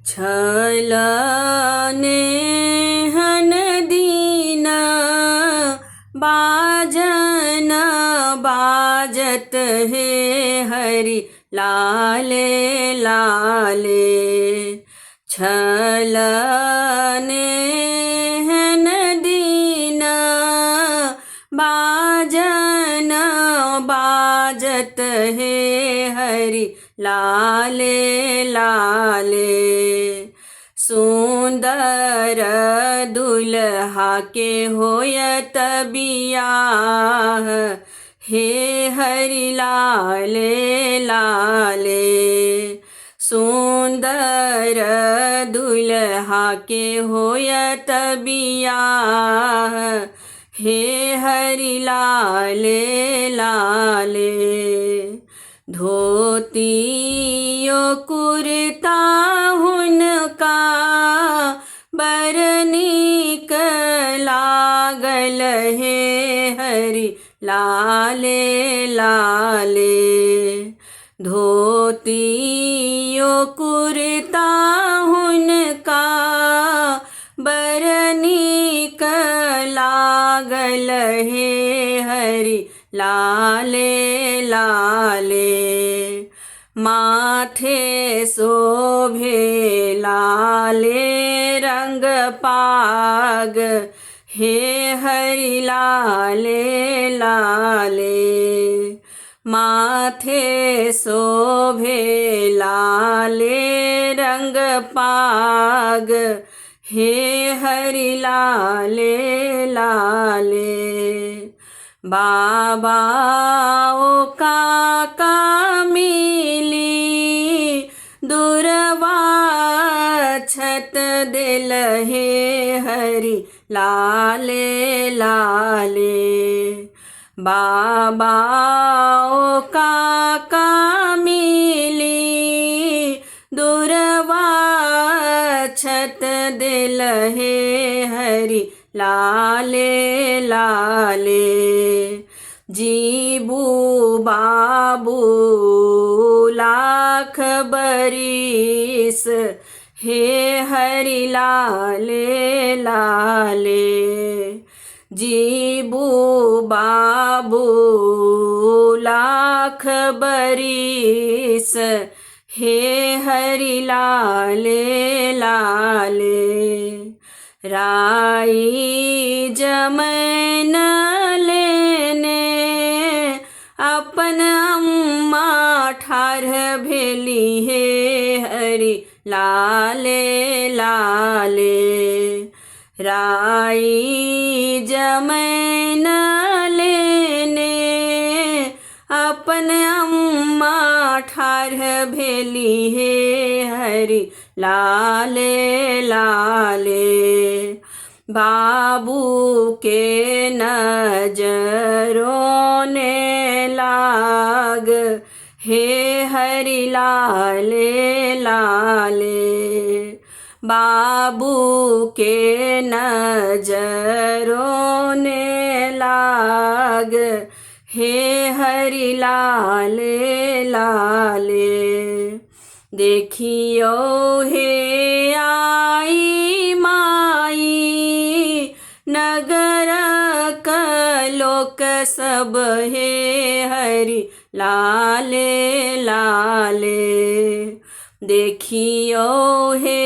छलने हन दीन बाजन बाजत हे हरि लाले लाले। छलने हन दीन बाजन बाजत हे हरि लाले लाले। सुंदर दुल्हा के होयत बियाह हे हरि लाले लाले। सुंदर दुल्हा के होयत बियाह हे हरि लाले लाले। धोतियो कुर्ता हुनका बर नीक लागल हे हरि लाले लाले। धोतियो कुर्ता हुनका बर नीक लागल हे हरि लाले लाले। माथे शोभे लाले रंग पाग हे हरि लाले लाले। माथे शोभे लाले रंग पाग हे हरि लाले लाले। बाबा ओ काका मिली दुर्वा छत दिल हे हरि लाले लाले। बाबा ओ काका मिली दुर्वा छत दिल हे हरि लाले लाले। जीबू बाबू लाख बरिस हे हरि लाले लाले। जीबू बाबू लाख बरिस हे हरि लाले लाले। राई जमैन लेने अपन अम्मा ठाढ़ भेली हे हरि लाले लाले। राई जमैन लेने अपन अम्मा ठाढ़ भेली हे हरि लाले लाले। बाबू के नजरों ने लाग हे हरि लाले लाले। बाबू के नजरों ने लाग हे हरि लाले लाले। देखियो हे आई माई नगर का लोक सब हे हरि लाले लाले। देखियो हे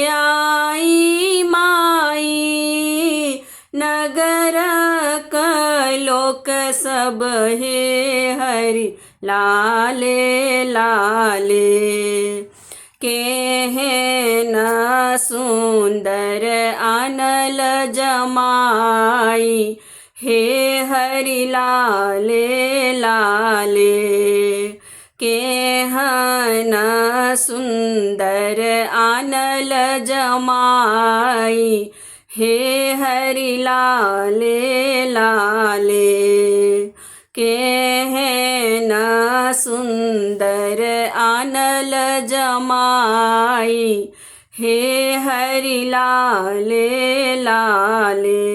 आई माई नगर का लोक सब हे हरि लाले लाले। केहन सुंदर आनल जमाई हे हरि लाले लाले। केहन सुंदर आनल जमाई हे हरि लाले लाले। केहन सुंदर आनल जमाई हे हरि लाले लाले।